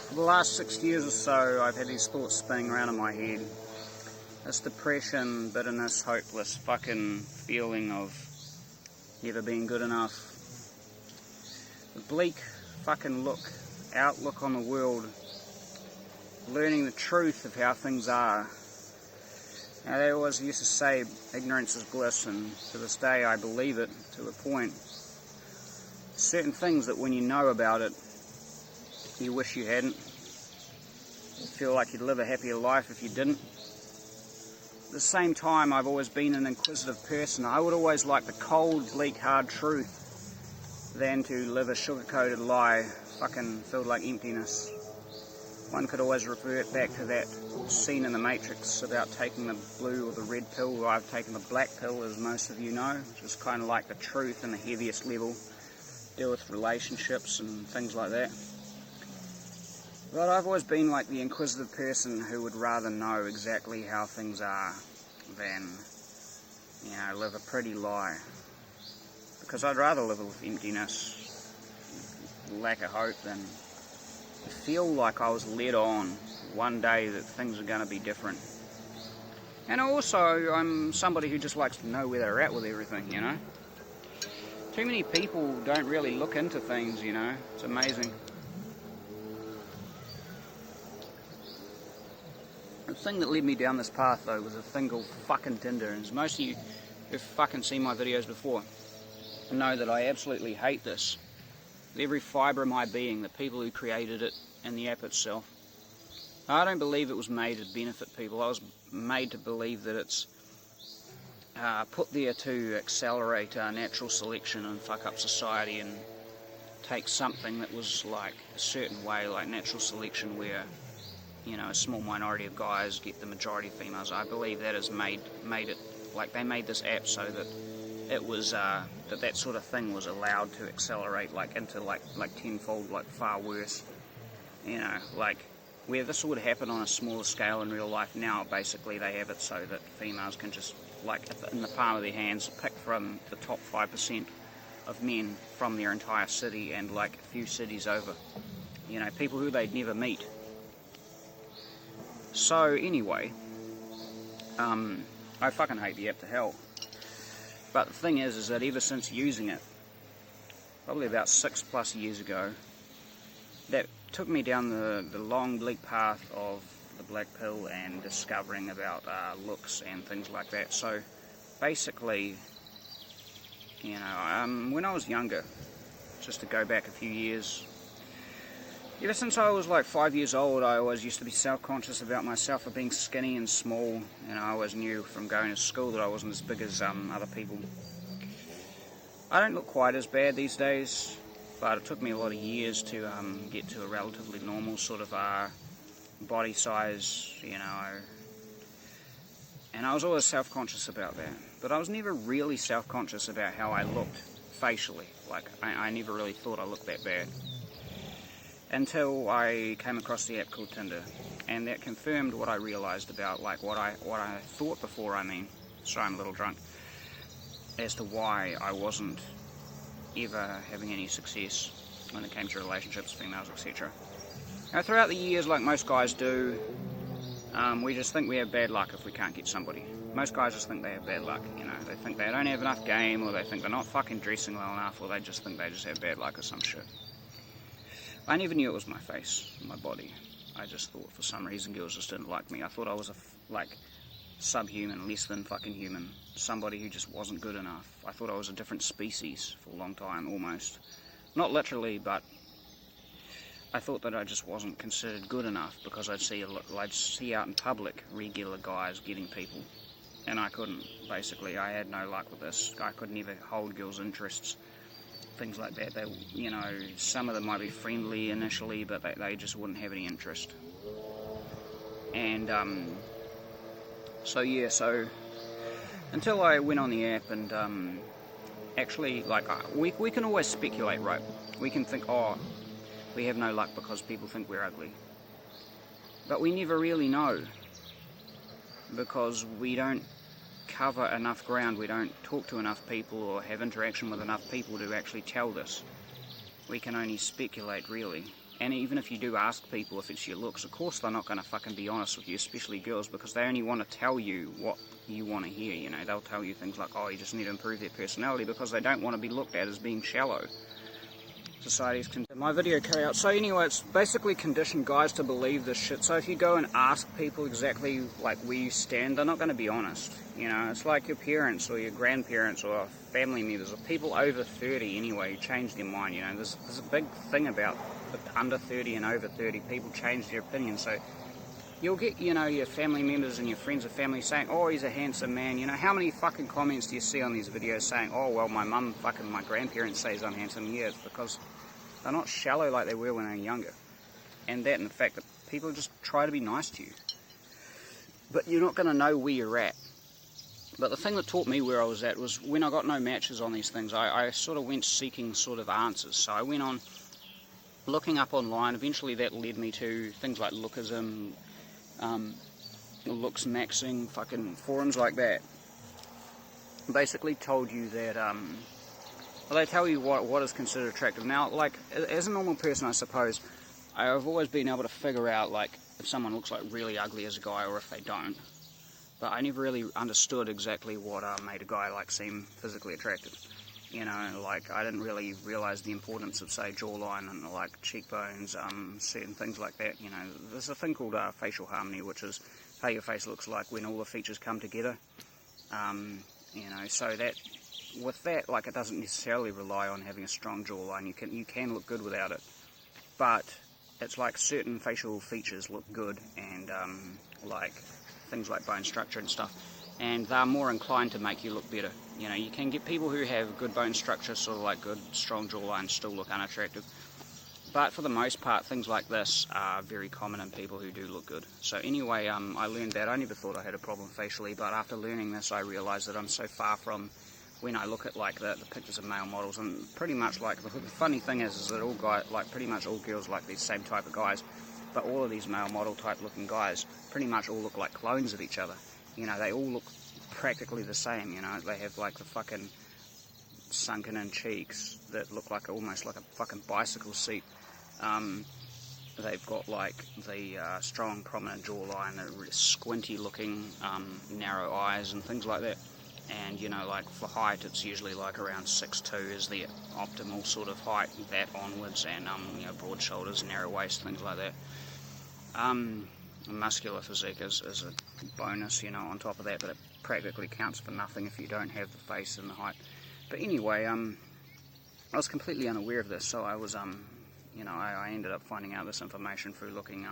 For the last 6 years or so, I've had these thoughts spinning around in my head. This depression, bitterness, hopeless fucking feeling of never being good enough. The bleak fucking outlook on the world. Learning the truth of how things are. Now, they always used to say ignorance is bliss, and to this day I believe it to a point. Certain things that when you know about it, you wish you hadn't. You feel like you'd live a happier life if you didn't. At the same time, I've always been an inquisitive person. I would always like the cold, bleak, hard truth than to live a sugar-coated lie, fucking filled like emptiness. One could always revert back to that scene in the Matrix about taking the blue or the red pill, or I've taken the black pill, as most of you know, which is kind of like the truth in the heaviest level, deal with relationships and things like that. But I've always been like the inquisitive person who would rather know exactly how things are than, live a pretty lie. Because I'd rather live with emptiness, lack of hope, than feel like I was led on one day that things are going to be different. And also, I'm somebody who just likes to know where they're at with everything, Too many people don't really look into things, It's amazing. The thing that led me down this path, though, was a thing called fucking Tinder. And as most of you who've fucking seen my videos before know that I absolutely hate this. With every fibre of my being, the people who created it and the app itself. I don't believe it was made to benefit people. I was made to believe that it's put there to accelerate natural selection and fuck up society and take something that was like a certain way, like natural selection where a small minority of guys get the majority of females. I believe that has made it, like they made this app so that it was, that sort of thing was allowed to accelerate into like tenfold, like far worse. Like where this would happen on a smaller scale in real life now, basically they have it so that females can just, like in the palm of their hands, pick from the top 5% of men from their entire city and like a few cities over. People who they'd never meet. So anyway, I fucking hate the app to hell. But the thing is that ever since using it, probably about 6+ years ago, that took me down the long bleak path of the black pill and discovering about looks and things like that. So basically, when I was younger, just to go back a few years, ever since I was like 5 years old, I always used to be self-conscious about myself for being skinny and small. I always knew from going to school that I wasn't as big as other people. I don't look quite as bad these days, but it took me a lot of years to get to a relatively normal sort of body size, and I was always self-conscious about that. But I was never really self-conscious about how I looked facially. Like, I never really thought I looked that bad. Until I came across the app called Tinder, and that confirmed what I realised about like what I thought before. Sorry, I'm a little drunk, as to why I wasn't ever having any success when it came to relationships, females, etc. Now, throughout the years, like most guys do, we just think we have bad luck if we can't get somebody. Most guys just think they have bad luck. They think they don't have enough game, or they think they're not fucking dressing well enough, or they just think they just have bad luck or some shit. I never knew it was my face, my body. I just thought for some reason girls just didn't like me. I thought I was subhuman, less than fucking human. Somebody who just wasn't good enough. I thought I was a different species for a long time, almost. Not literally, but I thought that I just wasn't considered good enough because I'd see out in public regular guys getting people. And I couldn't, basically. I had no luck with this. I could never hold girls' interests. Things like that. They, some of them might be friendly initially, but they just wouldn't have any interest. And so until I went on the app and actually, we can always speculate, right? We can think, we have no luck because people think we're ugly. But we never really know, because we don't cover enough ground, we don't talk to enough people or have interaction with enough people to actually tell this. We can only speculate, really. And even if you do ask people if it's your looks, of course they're not going to fucking be honest with you, especially girls, because they only want to tell you what you want to hear, you know. They'll tell you things like, oh, you just need to improve their personality, because they don't want to be looked at as being shallow. Society's my video carry out. So anyway, it's basically conditioned guys to believe this shit. So if you go and ask people exactly like where you stand, they're not going to be honest. You know, it's like your parents or your grandparents or family members or people over 30 anyway who change their mind. You know, there's a big thing about under 30 and over 30, people change their opinion. So you'll get, you know, your family members and your friends of family saying, oh, he's a handsome man. You know, how many fucking comments do you see on these videos saying, oh, well, my grandparents say I'm handsome? Yeah, it's because they're not shallow like they were when they were younger. And that, and the fact that people just try to be nice to you. But you're not going to know where you're at. But the thing that taught me where I was at was when I got no matches on these things, I sort of went seeking sort of answers. So I went on looking up online. Eventually that led me to things like Lookism, looks maxing, fucking forums like that. Basically told you that, well, they tell you what is considered attractive. Now, like, as a normal person, I suppose, I've always been able to figure out, like, if someone looks like really ugly as a guy or if they don't. But I never really understood exactly what made a guy, like, seem physically attractive. You know, like, I didn't really realise the importance of, say, jawline and, like, cheekbones, certain things like that. You know, there's a thing called facial harmony, which is how your face looks like when all the features come together. You know, so that, with that, like, it doesn't necessarily rely on having a strong jawline. You can look good without it. But it's like certain facial features look good, and, like, things like bone structure and stuff. And they're more inclined to make you look better. You know, you can get people who have good bone structure, sort of like good, strong jawline, still look unattractive. But for the most part, things like this are very common in people who do look good. So anyway, I learned that. I never thought I had a problem facially, but after learning this, I realised that I'm so far from, when I look at like the pictures of male models, and pretty much like, the funny thing is that all guys, like pretty much all girls like these same type of guys, but all of these male model type looking guys pretty much all look like clones of each other. You know, they all look practically the same. You know, they have like the fucking sunken in cheeks that look like almost like a fucking bicycle seat. They've got like the strong prominent jawline, the really squinty looking narrow eyes and things like that. And you know, like for height, it's usually like around 6'2" is the optimal sort of height, that onwards, and you know, broad shoulders, narrow waist, things like that. Muscular physique is a bonus, you know, on top of that, but it practically counts for nothing if you don't have the face and the height. But anyway, I was completely unaware of this, so I was, you know, I ended up finding out this information through looking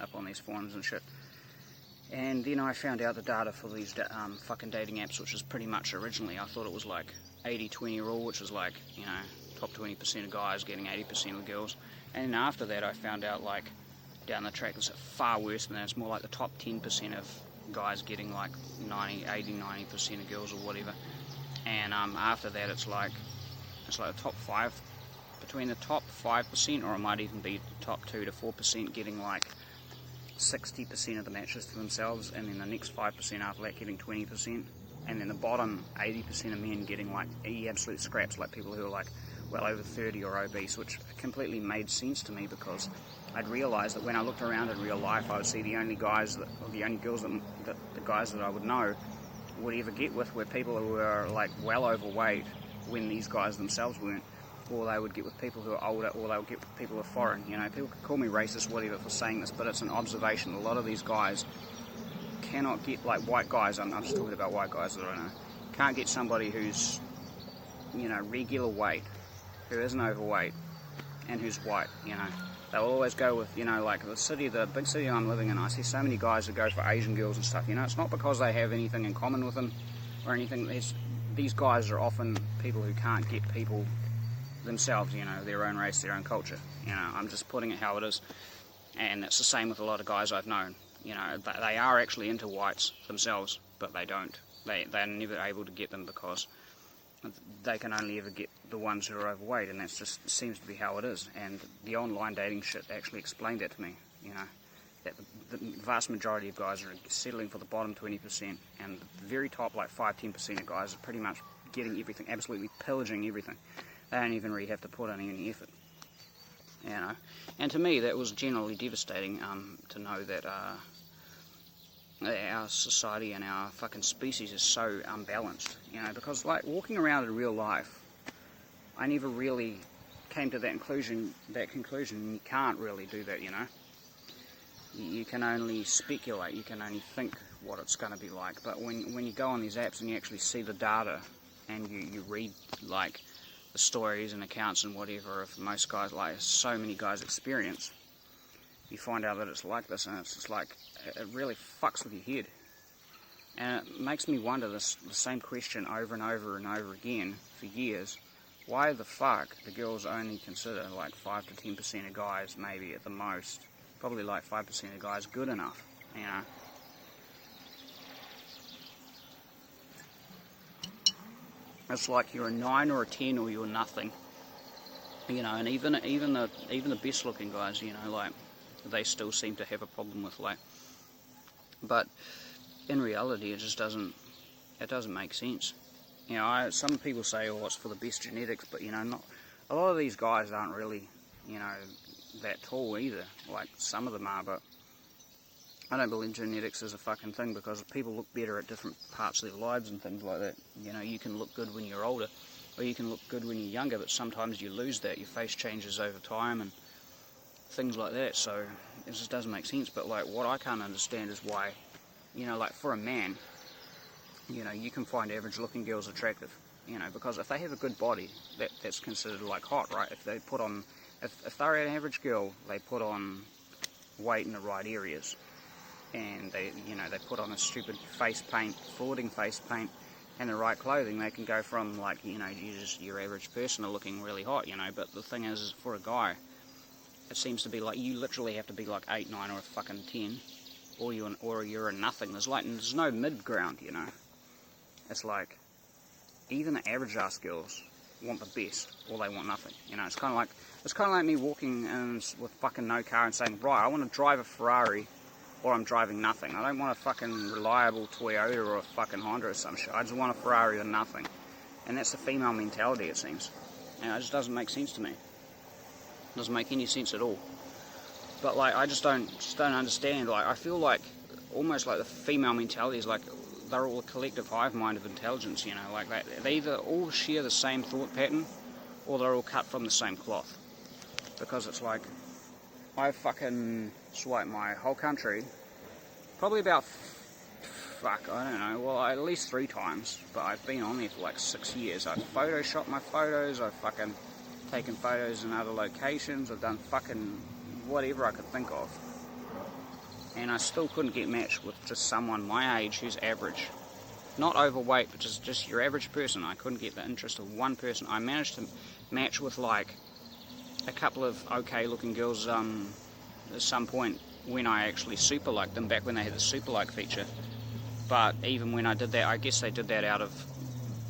up on these forums and shit. And then I found out the data for these fucking dating apps, which is pretty much originally, I thought it was like 80-20 rule, which is like, you know, top 20% of guys getting 80% of the girls. And then after that I found out, like, down the track it's far worse than that. It's more like the top 10% of guys getting like 80-90% of girls or whatever. And after that it's like the top 5, between the top 5%, or it might even be top 2 to 4% getting like 60% of the matches to themselves, and then the next 5% after that getting 20%, and then the bottom 80% of men getting like absolute scraps, like people who are like well over 30 or obese, which completely made sense to me, because I'd realised that when I looked around in real life, I would see the only guys that, or the only girls that the guys that I would know would ever get with were people who were like well overweight when these guys themselves weren't, or they would get with people who are older, or they would get with people who are foreign. You know, people could call me racist, whatever, for saying this, but it's an observation. A lot of these guys cannot get, like white guys, I'm just talking about white guys that I know, can't get somebody who's, you know, regular weight, who isn't overweight, and who's white, you know. They'll always go with, you know, like the big city I'm living in, I see so many guys that go for Asian girls and stuff, you know. It's not because they have anything in common with them or anything. These guys are often people who can't get people themselves, you know, their own race, their own culture. You know, I'm just putting it how it is. And it's the same with a lot of guys I've known. You know, they are actually into whites themselves, but they don't. They're never able to get them because they can only ever get the ones who are overweight, and that just seems to be how it is. And the online dating shit actually explained that to me, you know, that the vast majority of guys are settling for the bottom 20%, and the very top, like 5-10% of guys are pretty much getting everything, absolutely pillaging everything. They don't even really have to put in any effort. you know. And to me, that was generally devastating, to know that our society and our fucking species is so unbalanced, you know, because like walking around in real life, I never really came to that conclusion, you can't really do that, you know. You can only speculate, you can only think what it's going to be like, but when you go on these apps and you actually see the data, and you read like the stories and accounts and whatever of most guys, like so many guys' experience, you find out that it's like this, and it's just like, it really fucks with your head. And it makes me wonder the same question over and over and over again for years. Why the fuck do girls only consider like 5 to 10% of guys, maybe at the most, probably like 5% of guys, good enough, you know? It's like you're a 9 or a 10 or you're nothing, you know. And even the best looking guys, you know, like they still seem to have a problem with like. But in reality, it just doesn't make sense. You know, some people say, oh, it's for the best genetics, but you know, not a lot of these guys aren't really, you know, that tall either. Like some of them are, but I don't believe genetics is a fucking thing, because people look better at different parts of their lives and things like that. You know, you can look good when you're older, or you can look good when you're younger, but sometimes you lose that. Your face changes over time and things like that, so it just doesn't make sense. But like, what I can't understand is why, you know, like for a man, you know, you can find average looking girls attractive, you know, because if they have a good body, that's considered like hot, right? If they put on, if they're an average girl, they put on weight in the right areas, and they, you know, they put on a stupid face paint, flaunting face paint, and the right clothing, they can go from like, you know, your average person to looking really hot, you know. But the thing is, for a guy, it seems to be like you literally have to be like 8, 9, or a fucking 10, or you're a nothing. There's no mid ground, you know. It's like even the average ass girls want the best, or they want nothing, you know. It's kind of like me walking in with fucking no car and saying, right, I want to drive a Ferrari, or I'm driving nothing. I don't want a fucking reliable Toyota or a fucking Honda or some shit. I just want a Ferrari or nothing. And that's the female mentality, it seems. And it just doesn't make sense to me. It doesn't make any sense at all. But like, I just don't understand. Like, I feel like almost like the female mentality is like they're all a collective hive mind of intelligence, you know. Like they either all share the same thought pattern, or they're all cut from the same cloth. Because it's like, I fucking swiped my whole country, probably about, I don't know, well, at least 3 times, but I've been on there for like 6 years. I've photoshopped my photos, I've fucking taken photos in other locations, I've done fucking whatever I could think of. And I still couldn't get matched with just someone my age who's average. Not overweight, but just your average person. I couldn't get the interest of one person. I managed to match with like a couple of okay looking girls at some point when I actually super liked them, back when they had the super like feature. But even when I did that, I guess they did that out of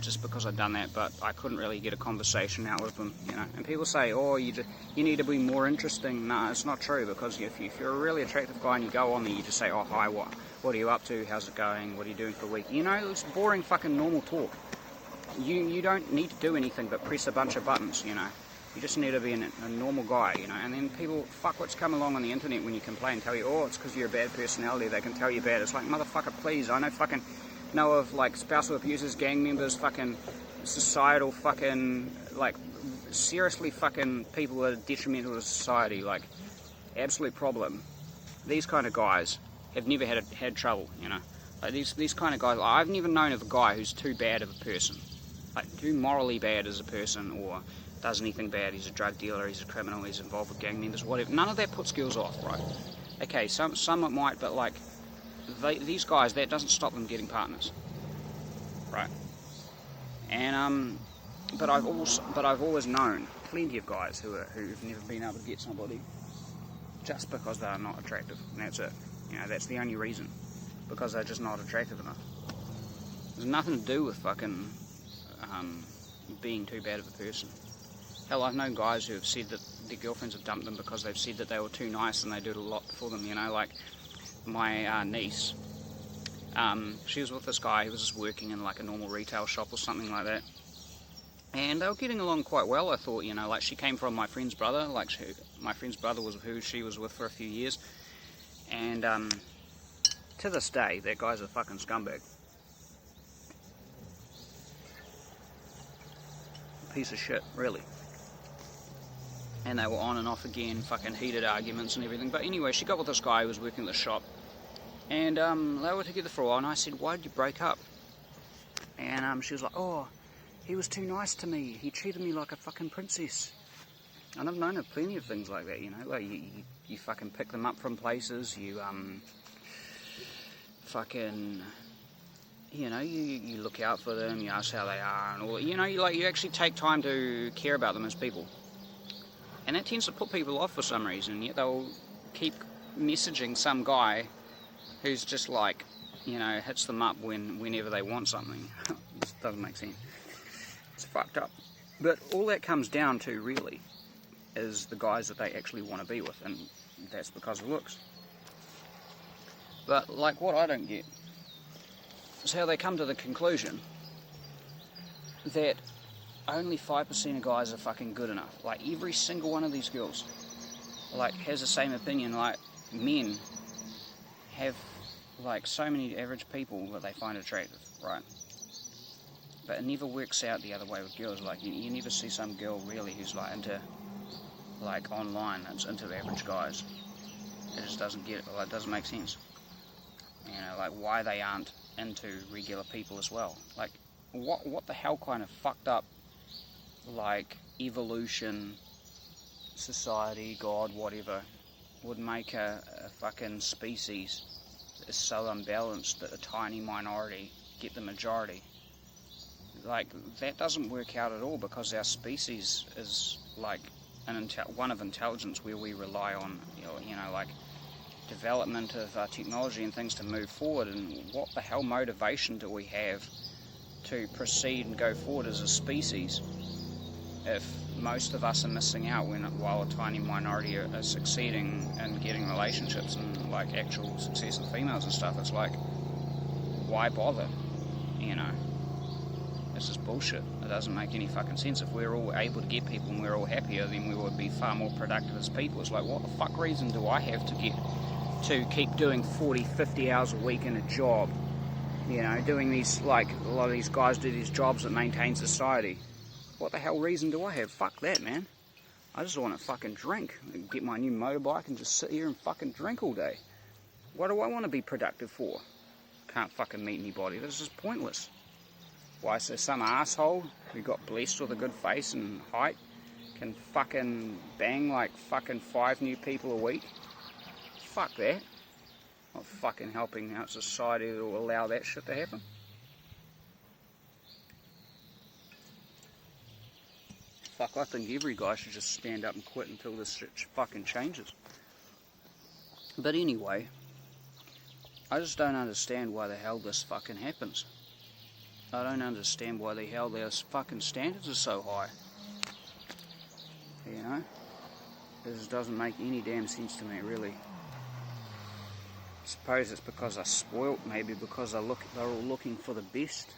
just because I'd done that, but I couldn't really get a conversation out with them, you know. And people say, oh, you need to be more interesting. No, it's not true, because if you're a really attractive guy and you go on there, you just say, oh, hi, what are you up to, how's it going, what are you doing for a week, you know. It's boring fucking normal talk. You don't need to do anything but press a bunch of buttons, you know. You just need to be a normal guy, you know. And then people, fuckwits come along on the internet when you complain and tell you, oh, it's because you're a bad personality, they can tell you bad. It's like, motherfucker, please, I know of like spousal abusers, gang members, fucking societal fucking, like, seriously fucking people that are detrimental to society, like, absolute problem. These kind of guys have never had trouble, you know. Like these kind of guys, I've never known of a guy who's too bad of a person, like too morally bad as a person, or does anything bad. He's a drug dealer, he's a criminal, he's involved with gang members, whatever. None of that puts girls off, right? Okay, some it might, but like these guys, that doesn't stop them getting partners, right? And but I've always known plenty of guys who've never been able to get somebody just because they're not attractive, and that's it. You know, that's the only reason, because they're just not attractive enough. There's nothing to do with fucking being too bad of a person. Hell, I've known guys who have said that their girlfriends have dumped them because they've said that they were too nice and they did a lot for them, you know. Like my niece, she was with this guy who was just working in like a normal retail shop or something like that, And they were getting along quite well, I thought, you know, like she came from my friend's brother, like my friend's brother was who she was with for a few years, and to this day, that guy's a fucking scumbag. Piece of shit, really. And they were on and off again, fucking heated arguments and everything, but anyway, she got with this guy who was working at the shop, and they were together for a while, and I said, why did you break up? And she was like, oh, he was too nice to me. He treated me like a fucking princess. And I've known of plenty of things like that, you know. Like you fucking pick them up from places. You fucking, you know, you look out for them. You ask how they are and all. You know, you actually take time to care about them as people. And that tends to put people off for some reason. Yet they'll keep messaging some guy who's just like, you know, hits them up whenever they want something. This doesn't make sense. It's fucked up. But all that comes down to, really, is the guys that they actually want to be with, and that's because of looks. But, like, what I don't get is how they come to the conclusion that only 5% of guys are fucking good enough. Like, every single one of these girls, like, has the same opinion. Like, men have, like, so many average people that they find attractive, right? But it never works out the other way with girls. Like, you never see some girl really who's like into, like, online, that's into average guys. It just doesn't get it. Like, it doesn't make sense. You know, like, why they aren't into regular people as well. Like, what the hell kind of fucked up, like, evolution, society, God, whatever, would make a fucking species that is so unbalanced that a tiny minority get the majority? Like, that doesn't work out at all, because our species is like one of intelligence where we rely on, you know, like development of technology and things to move forward. And what the hell motivation do we have to proceed and go forward as a species if most of us are missing out while a tiny minority are succeeding and getting relationships and like actual success with females and stuff? It's like, why bother, you know? This is bullshit. It doesn't make any fucking sense. If we're all able to get people and we're all happier, then we would be far more productive as people. It's like, what the fuck reason do I have to keep doing 40, 50 hours a week in a job? You know, doing these, like, a lot of these guys do these jobs that maintain society. What the hell reason do I have? Fuck that, man. I just want to fucking drink. Get my new motorbike and just sit here and fucking drink all day. What do I want to be productive for? Can't fucking meet anybody. This is pointless. Why, so some asshole who got blessed with a good face and height can fucking bang like fucking 5 new people a week? Fuck that. Not fucking helping out society that will allow that shit to happen. Fuck, I think every guy should just stand up and quit until this shit fucking changes. But anyway, I just don't understand why the hell this fucking happens. I don't understand why the hell their fucking standards are so high. You know? This just doesn't make any damn sense to me, really. I suppose it's because I'm spoilt, maybe because they're all looking for the best.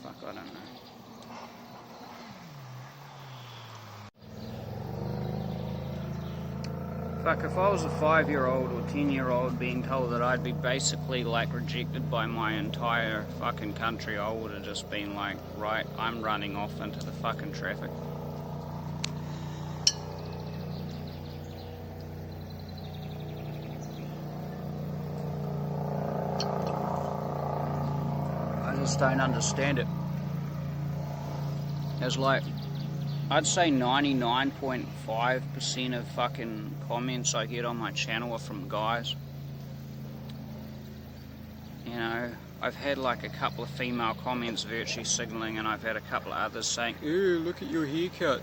Fuck, I don't know. Fuck, if I was a 5-year-old or 10-year-old being told that I'd be basically like rejected by my entire fucking country, I would have just been like, right, I'm running off into the fucking traffic. I just don't understand it. It's like, I'd say 99.5% of fucking comments I get on my channel are from guys. You know, I've had like a couple of female comments virtue signaling, and I've had a couple of others saying, "Ew, look at your haircut."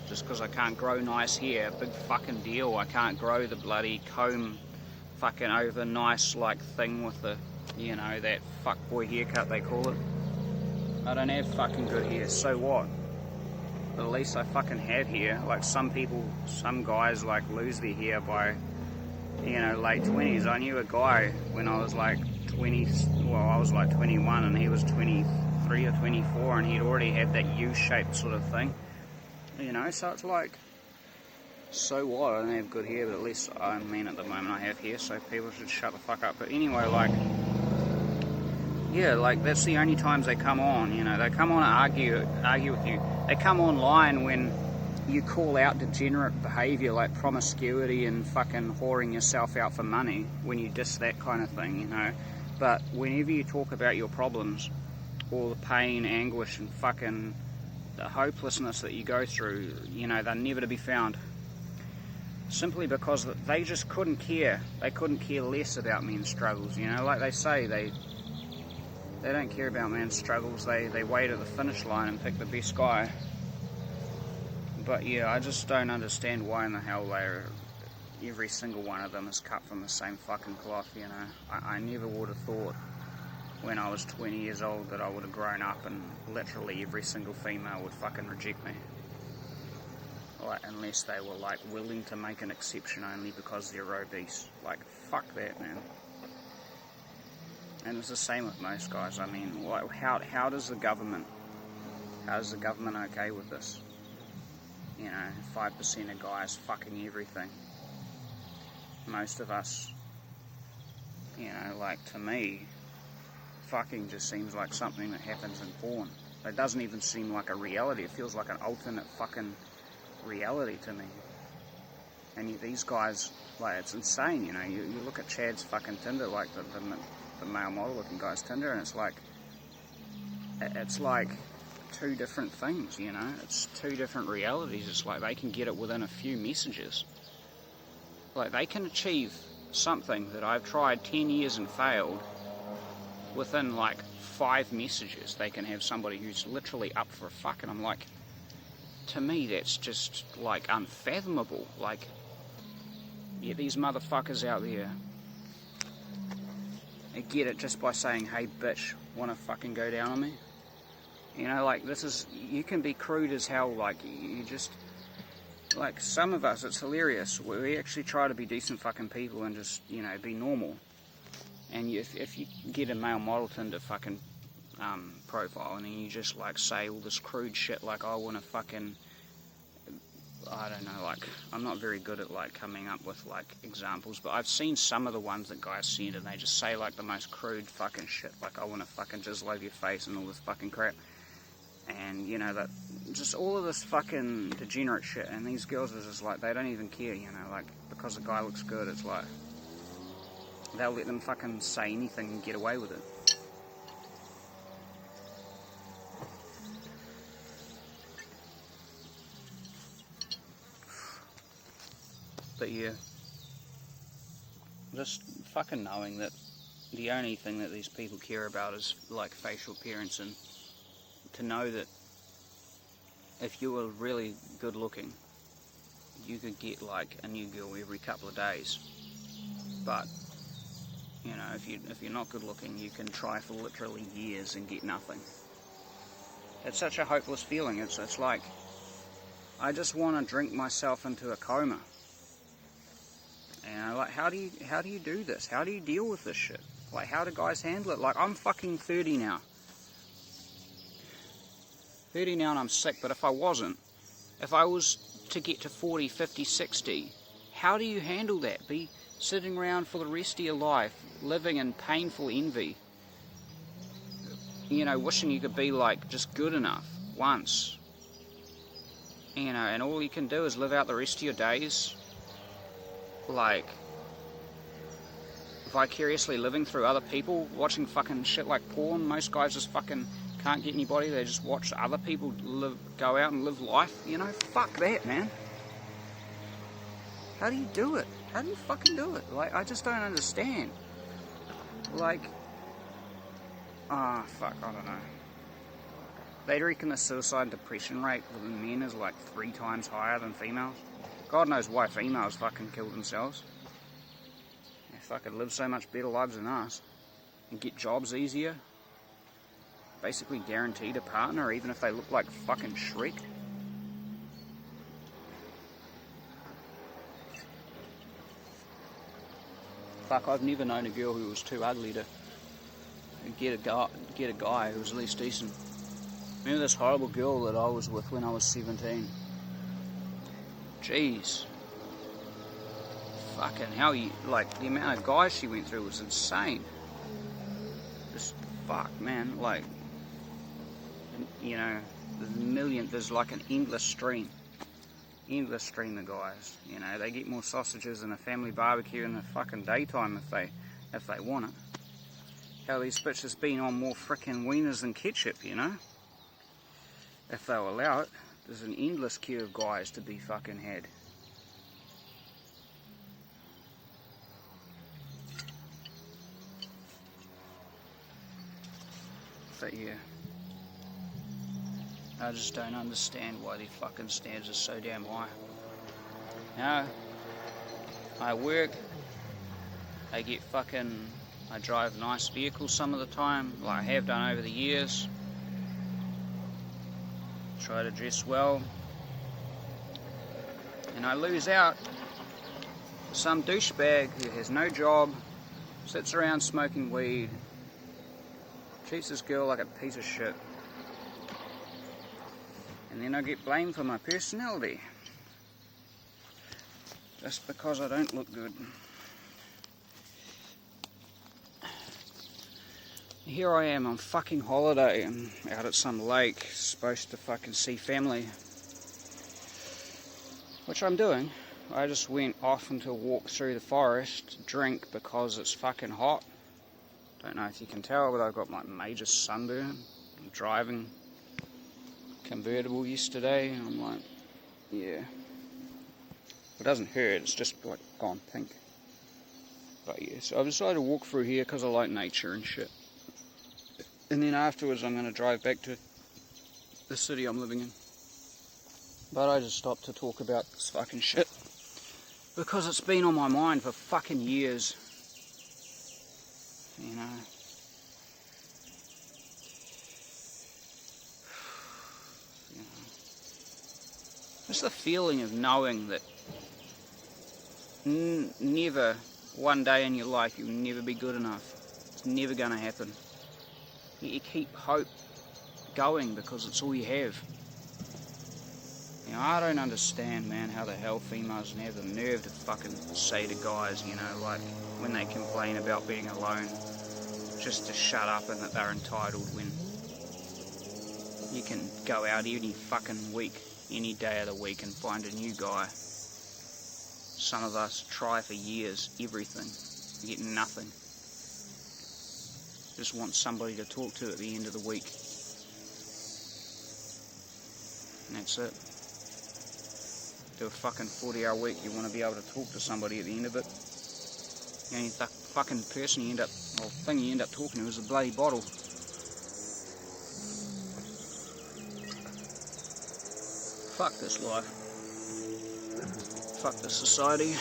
Just because I can't grow nice hair, big fucking deal. I can't grow the bloody comb fucking over nice like thing with the, you know, that fuckboy haircut they call it. I don't have fucking good hair, so what? But at least I fucking have hair. Like some guys like lose their hair by, you know, late 20s. I knew a guy when I was like 20, well, I was like 21 and he was 23 23 or 24 and he'd already had that U-shaped sort of thing, you know, so it's like, so what? I don't have good hair, but at least, I mean, at the moment I have hair, so people should shut the fuck up. But anyway, like, yeah, like, that's the only times they come on, you know. They come on and argue with you. They come online when you call out degenerate behaviour like promiscuity and fucking whoring yourself out for money, when you diss that kind of thing, you know. But whenever you talk about your problems, or the pain, anguish, and fucking the hopelessness that you go through, you know, they're never to be found. Simply because they just couldn't care. They couldn't care less about men's struggles, you know. Like they say, they don't care about men's struggles. They wait at the finish line and pick the best guy. But yeah, I just don't understand why in the hell every single one of them is cut from the same fucking cloth, you know. I never would have thought when I was 20 years old that I would have grown up and literally every single female would fucking reject me. Like, unless they were like willing to make an exception only because they're obese. Like, fuck that, man. And it's the same with most guys. I mean, like, how does the government okay with this? You know, 5% of guys fucking everything. Most of us, you know, like, to me, fucking just seems like something that happens in porn. It doesn't even seem like a reality. It feels like an alternate fucking reality to me. And these guys, like, it's insane, you know. You look at Chad's fucking Tinder, like the male model looking guy's Tinder, and it's like two different things, you know. It's two different realities. It's like they can get it within a few messages. Like, they can achieve something that I've tried 10 years and failed within like 5 messages. They can have somebody who's literally up for a fuck, and I'm like, to me that's just like unfathomable. Like, yeah, these motherfuckers out there, they get it just by saying, hey bitch, wanna fucking go down on me? You know, like, this is, you can be crude as hell, like, you just, like, some of us, it's hilarious, we actually try to be decent fucking people and just, you know, be normal. And if you get a male model Tinder fucking profile, and then you just like say all this crude shit like, I want to fucking, I don't know, like, I'm not very good at like coming up with like examples, but I've seen some of the ones that guys send, and they just say like the most crude fucking shit, like, I want to fucking jizzle over your face and all this fucking crap. And you know, that just all of this fucking degenerate shit, and these girls are just like, they don't even care, you know, like, because the guy looks good, it's like they'll let them fucking say anything and get away with it. But yeah, just fucking knowing that the only thing that these people care about is like facial appearance, and to know that if you were really good looking, you could get like a new girl every couple of days. But you know, if you're not good looking, you can try for literally years and get nothing. It's such a hopeless feeling. It's like, I just want to drink myself into a coma. And like, how do you do this? How do you deal with this shit? Like, how do guys handle it? Like, I'm fucking 30 now. 30 now and I'm sick, but if I was to get to 40, 50, 60, how do you handle that? Be sitting around for the rest of your life, living in painful envy, you know, wishing you could be like just good enough once, you know, and all you can do is live out the rest of your days like vicariously living through other people, watching fucking shit like porn. Most guys just fucking can't get anybody, they just watch other people go out and live life, you know. Fuck that, man. How do you do it? How do you fucking do it? Like, I just don't understand. Like, fuck, I don't know. They reckon the suicide and depression rate within men is like 3 times higher than females. God knows why females fucking kill themselves. They fucking live so much better lives than us. And get jobs easier. Basically guaranteed a partner, even if they look like fucking Shrek. Fuck, I've never known a girl who was too ugly to and get a guy who was at least decent. Remember this horrible girl that I was with when I was 17? Jeez. Fucking hell, like, the amount of guys she went through was insane. Just, fuck, man, like, you know, there's like an endless stream of guys, you know. They get more sausages than a family barbecue in the fucking daytime if they want it. Hell, these bitches been on more frickin' wieners than ketchup, you know. If they'll allow it, there's an endless queue of guys to be fucking had. But yeah, I just don't understand why the fucking standards are so damn high. Now, I work, I drive nice vehicles some of the time, like I have done over the years. Try to dress well. And I lose out to some douchebag who has no job, sits around smoking weed, treats this girl like a piece of shit. And then I get blamed for my personality. Just because I don't look good. Here I am on fucking holiday. I'm out at some lake, supposed to fucking see family. Which I'm doing. I just went off into a walk through the forest, drink because it's fucking hot. Don't know if you can tell, but I've got my major sunburn. I'm driving convertible yesterday, and I'm like, yeah. It doesn't hurt, it's just like gone pink. But yeah, so I've decided to walk through here because I like nature and shit. And then afterwards I'm going to drive back to the city I'm living in. But I just stopped to talk about this fucking shit because it's been on my mind for fucking years. You know. Just the feeling of knowing that never, one day in your life, you'll never be good enough. It's never going to happen. You keep hope going because it's all you have. You know, I don't understand, man, how the hell females have the nerve to fucking say to guys, you know, like, when they complain about being alone, just to shut up and that they're entitled when you can go out any fucking week, any day of the week and find a new guy. Some of us try for years, everything, get nothing. Just want somebody to talk to at the end of the week. And that's it. Do a fucking 40-hour week, you want to be able to talk to somebody at the end of it. The only fucking person thing you end up talking to is a bloody bottle. Fuck this life. Fuck this society.